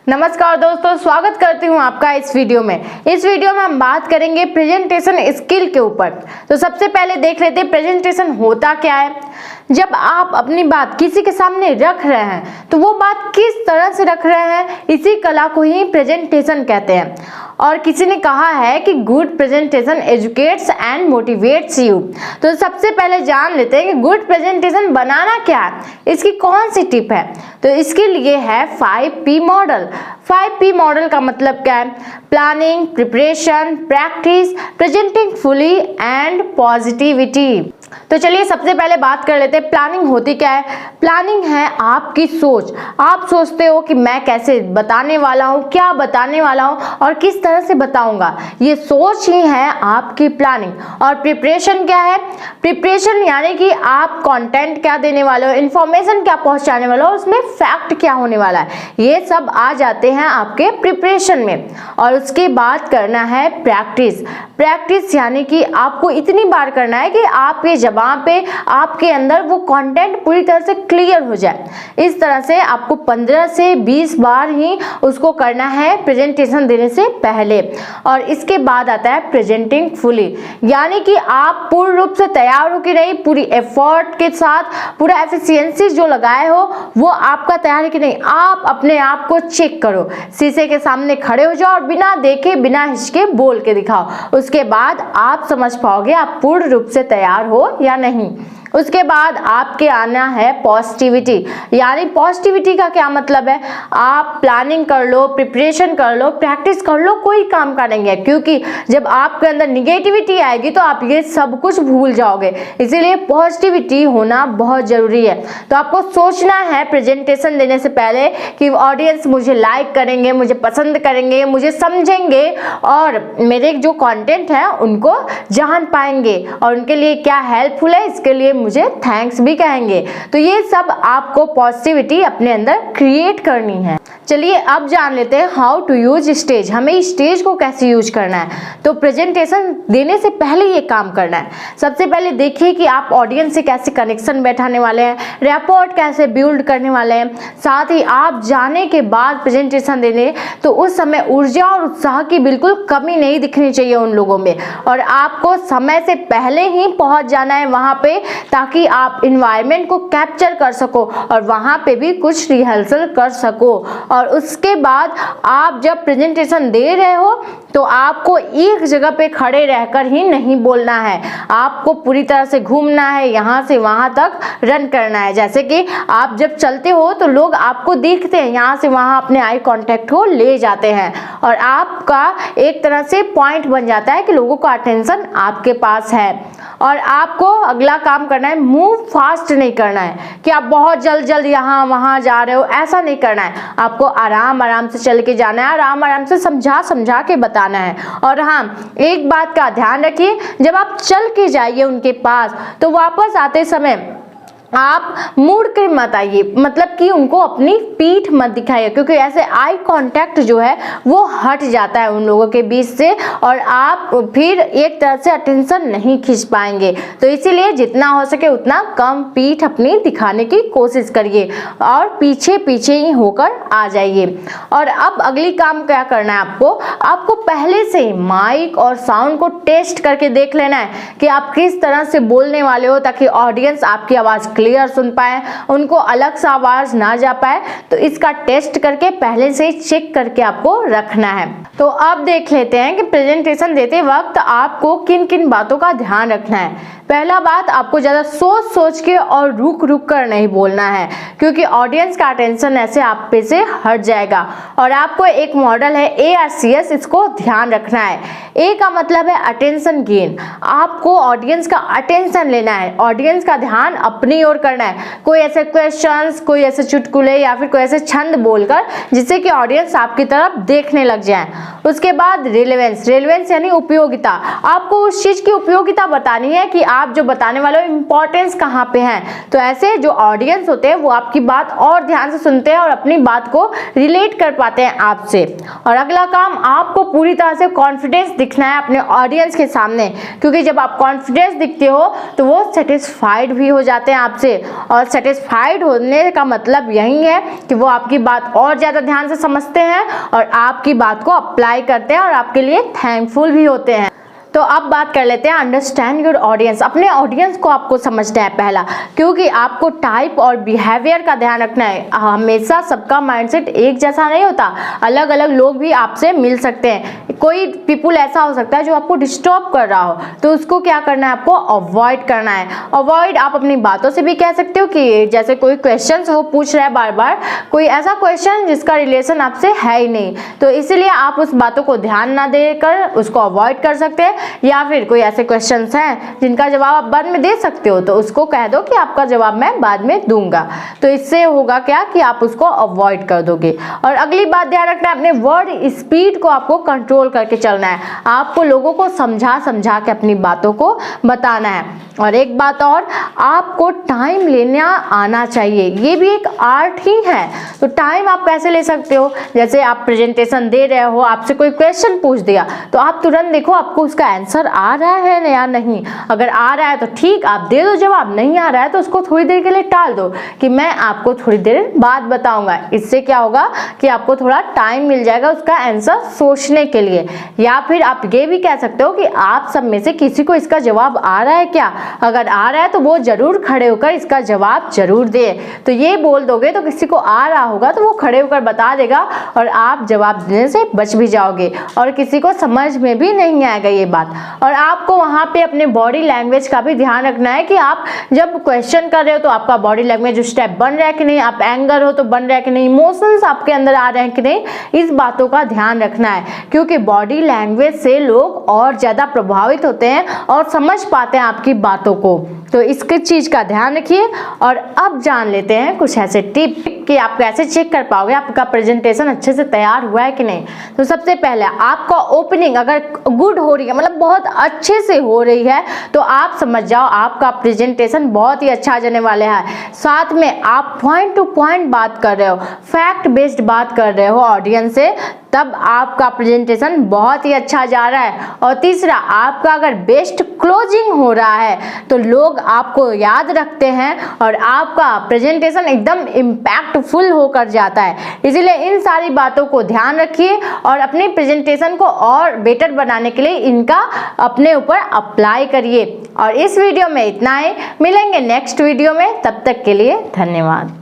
नमस्कार दोस्तों, स्वागत करती हूँ आपका इस वीडियो में। इस वीडियो में हम बात करेंगे प्रेजेंटेशन स्किल के ऊपर। तो सबसे पहले देख लेते हैं प्रेजेंटेशन होता क्या है। जब आप अपनी बात किसी के सामने रख रहे हैं तो वो बात किस तरह से रख रहे हैं, इसी कला को ही प्रेजेंटेशन कहते हैं। और किसी ने कहा है कि good presentation educates and motivates you. तो सबसे पहले जान लेते हैं कि गुड प्रेजेंटेशन बनाना क्या है, इसकी कौन सी टिप है। तो इसके लिए है 5P मॉडल। 5P मॉडल का मतलब क्या है? Planning, preparation, practice, presenting fully and positivity. तो चलिए सबसे पहले बात कर लेते हैं प्लानिंग होती क्या है। प्लानिंग है आपकी सोच। आप सोचते हो कि मैं कैसे बताने वाला हूँ, क्या बताने वाला हूँ और किस तरह से बताऊंगा। ये सोच ही है आपकी प्लानिंग। और प्रिपरेशन क्या है? प्रिपरेशन यानी कि आप कंटेंट क्या देने वाले हो, इंफॉर्मेशन क्या पहुंचाने वाले हो, उसमें फैक्ट क्या होने वाला है, ये सब आ जाते हैं आपके प्रिपरेशन में। और उसके बाद करना है प्रैक्टिस। प्रैक्टिस यानी कि आपको इतनी बार करना है कि आपके जबान पे, आपके अंदर वो कंटेंट पूरी तरह से क्लियर हो जाए। इस तरह से आपको 15 से 20 बार ही उसको करना है प्रेजेंटेशन देने से पहले। और इसके बाद आता है प्रेजेंटिंग फुली, यानी कि आप पूर्ण रूप से तैयार हो कि नहीं, पूरी एफर्ट के साथ, पूरा एफिशिएंसी जो लगाए हो वो आपका तैयार है कि नहीं। आप अपने आप को चेक करो, शीशे के सामने खड़े हो जाओ और बिना देखे, बिना हिचके बोल के दिखाओ। उसके बाद आप समझ पाओगे आप पूर्ण रूप से तैयार हो या नहीं। उसके बाद आपके आना है पॉजिटिविटी। यानी पॉजिटिविटी का क्या मतलब है? आप प्लानिंग कर लो, प्रिपरेशन कर लो, प्रैक्टिस कर लो, कोई काम का नहीं है। क्योंकि जब आपके अंदर निगेटिविटी आएगी तो आप ये सब कुछ भूल जाओगे। इसीलिए पॉजिटिविटी होना बहुत जरूरी है। तो आपको सोचना है प्रेजेंटेशन देने से पहले कि ऑडियंस मुझे लाइक करेंगे, मुझे पसंद करेंगे, मुझे समझेंगे और मेरे जो कंटेंट है उनको जान पाएंगे और उनके लिए क्या हेल्पफुल है, इसके लिए मुझे थैंक्स भी कहेंगे। तो ये सब आपको पॉजिटिविटी अपने अंदर क्रिएट करनी है। चलिए अब जान लेते हैं हाउ टू यूज स्टेज। हमें स्टेज को कैसे यूज करना है। तो प्रेजेंटेशन देने से पहले ये काम करना है। सबसे पहले देखिए कि आप ऑडियंस से कैसे कनेक्शन बैठाने वाले हैं, रैपोर्ट कैसे बिल्ड करने वाले हैं। साथ ही आप जाने के बाद प्रेजेंटेशन देने तो उस समय ऊर्जा और उत्साह की बिल्कुल कमी नहीं दिखनी चाहिए उन लोगों में। और आपको समय से पहले ही पहुंच जाना है वहां पे, ताकि आप इन्वायरमेंट को कैप्चर कर सको और वहां पे भी कुछ रिहर्सल कर सको। और उसके बाद आप जब प्रेजेंटेशन दे रहे हो तो आपको एक जगह पे खड़े रहकर ही नहीं बोलना है, आपको पूरी तरह से घूमना है, यहाँ से वहां तक रन करना है। जैसे कि आप जब चलते हो तो लोग आपको देखते हैं, यहाँ से वहां अपने आई कांटेक्ट को ले जाते हैं और आपका एक तरह से पॉइंट बन जाता है कि लोगों का अटेंशन आपके पास है। और आपको अगला काम करना है, मूव फास्ट नहीं करना है कि आप बहुत जल्द जल्द यहाँ वहाँ जा रहे हो, ऐसा नहीं करना है। आपको आराम आराम से चल के जाना है, आराम आराम से समझा समझा के बताना है। और हाँ, एक बात का ध्यान रखिए, जब आप चल के जाइए उनके पास तो वापस आते समय आप मुड़ कर मत आइए, मतलब कि उनको अपनी पीठ मत दिखाइए, क्योंकि ऐसे आई कांटेक्ट जो है वो हट जाता है उन लोगों के बीच से और आप फिर एक तरह से अटेंशन नहीं खींच पाएंगे। तो इसीलिए जितना हो सके उतना कम पीठ अपनी दिखाने की कोशिश करिए और पीछे पीछे ही होकर आ जाइए। और अब अगली काम क्या करना है, आपको पहले से माइक और साउंड को टेस्ट करके देख लेना है कि आप किस तरह से बोलने वाले हो, ताकि ऑडियंस आपकी आवाज क्लियर सुन पाए, उनको अलग सा आवाज ना जा पाए। तो इसका टेस्ट करके पहले से चेक करके आपको रखना है। तो अब देख लेते हैं कि प्रेजेंटेशन देते वक्त आपको किन किन बातों का ध्यान रखना है। पहला बात, आपको ज्यादा सोच सोच के और रुक रुक कर नहीं बोलना है, क्योंकि ऑडियंस का अटेंशन ऐसे आप पे से हट जाएगा। और आपको एक मॉडल है ARCS, इसको ध्यान रखना है। ए का मतलब है अटेंशन गेन। आपको ऑडियंस का अटेंशन लेना है, ऑडियंस का ध्यान अपनी ओर करना है। कोई ऐसे क्वेश्चंस, कोई ऐसे चुटकुले या फिर कोई ऐसे छंद बोलकर जिससे कि ऑडियंस आपकी तरफ देखने लग जाए। उसके बाद रिलेवेंस। रिलेवेंस यानी उपयोगिता। आपको उस चीज की उपयोगिता बतानी है कि आप जो बताने वाले हो इंपॉर्टेंस कहाँ पे है। तो ऐसे जो ऑडियंस होते हैं वो आपकी बात और ध्यान से सुनते हैं और अपनी बात को रिलेट कर पाते हैं आपसे। और अगला काम, आपको पूरी तरह से कॉन्फिडेंस दिखना है अपने ऑडियंस के सामने, क्योंकि जब आप कॉन्फिडेंस दिखते हो तो वो सेटिस्फाइड भी हो जाते हैं आपसे। और सेटिस्फाइड होने का मतलब यही है कि वो आपकी बात और ज़्यादा ध्यान से समझते हैं और आपकी बात को अप्लाई करते हैं और आपके लिए थैंकफुल भी होते हैं। तो अब बात कर लेते हैं अंडरस्टैंड योर ऑडियंस। अपने ऑडियंस को आपको समझना है पहला, क्योंकि आपको टाइप और बिहेवियर का ध्यान रखना है। हमेशा सबका माइंडसेट एक जैसा नहीं होता, अलग अलग लोग भी आपसे मिल सकते हैं। कोई पीपुल ऐसा हो सकता है जो आपको डिस्टर्ब कर रहा हो, तो उसको क्या करना है, आपको अवॉइड करना है। अवॉइड आप अपनी बातों से भी कह सकते हो कि जैसे कोई क्वेश्चन वो पूछ रहा है बार बार, कोई ऐसा क्वेश्चन जिसका रिलेशन आपसे है ही नहीं, तो इसीलिए आप उस बातों को ध्यान ना देकर उसको अवॉइड कर सकते हैं। या फिर कोई ऐसे क्वेश्चंस हैं जिनका जवाब आप बाद में दे सकते हो, तो उसको कह दो कि आपका जवाब मैं बाद में दूंगा। तो इससे होगा क्या कि आप उसको अवॉइड कर दोगे। और अगली बात ध्यान रखना है, अपने वर्ड स्पीड को आपको कंट्रोल करके चलना है। आपको लोगों को समझा समझा के अपनी बातों को बताना है। और एक बात और, आपको टाइम लेना आना चाहिए, ये भी एक आर्ट ही है। तो टाइम आप कैसे ले सकते हो, जैसे आप प्रेजेंटेशन दे रहे हो, आपसे कोई क्वेश्चन पूछ दिया तो आप तुरंत देखो आपको उसका आंसर आ रहा है या नहीं। अगर आ रहा है तो ठीक, आप दे दो जवाब, नहीं आ रहा है तो उसको थोड़ी देर के लिए टाल दो कि मैं आपको थोड़ी देर बाद बताऊंगा। इससे क्या होगा कि आपको थोड़ा टाइम मिल जाएगा उसका आंसर सोचने के लिए। या फिर आप ये भी कह सकते हो कि आप सब में से किसी को इसका जवाब आ रहा है क्या, अगर आ रहा है तो वो जरूर खड़े होकर इसका जवाब जरूर दे। तो ये बोल दोगे तो किसी को आ रहा होगा तो वो खड़े होकर बता देगा और आप जवाब देने से बच भी जाओगे और किसी को समझ में भी नहीं आएगा ये बात। और आपको वहाँ पे अपने बॉडी लैंग्वेज का भी ध्यान रखना है कि आप जब क्वेश्चन कर रहे हो तो आपका बॉडी लैंग्वेज उस टाइप बन रहा है कि नहीं, आप एंगर हो तो बन रहा है कि नहीं, इमोशंस आपके अंदर आ रहे हैं कि नहीं, इस बातों का ध्यान रखना है। क्योंकि बॉडी लैंग्वेज से लोग और ज़्यादा प्रभावित होते हैं और समझ पाते हैं आपकी बातों को। तो इसकी चीज़ का ध्यान रखिए। और अब जान लेते हैं कुछ ऐसे टिप कि आप कैसे चेक कर पाओगे आपका प्रेजेंटेशन अच्छे से तैयार हुआ है कि नहीं। तो सबसे पहले आपका ओपनिंग अगर गुड हो रही है, मतलब बहुत अच्छे से हो रही है, तो आप समझ जाओ आपका प्रेजेंटेशन बहुत ही अच्छा जाने वाला है। साथ में आप पॉइंट टू पॉइंट बात कर रहे हो, फैक्ट बेस्ड बात कर रहे हो ऑडियंस से, तब आपका प्रेजेंटेशन बहुत ही अच्छा जा रहा है। और तीसरा, आपका अगर बेस्ट क्लोजिंग हो रहा है तो लोग आपको याद रखते हैं और आपका प्रेजेंटेशन एकदम इम्पैक्टफुल होकर जाता है। इसीलिए इन सारी बातों को ध्यान रखिए और अपने प्रेजेंटेशन को और बेटर बनाने के लिए इनका अपने ऊपर अप्लाई करिए। और इस वीडियो में इतना ही, मिलेंगे नेक्स्ट वीडियो में, तब तक के लिए धन्यवाद।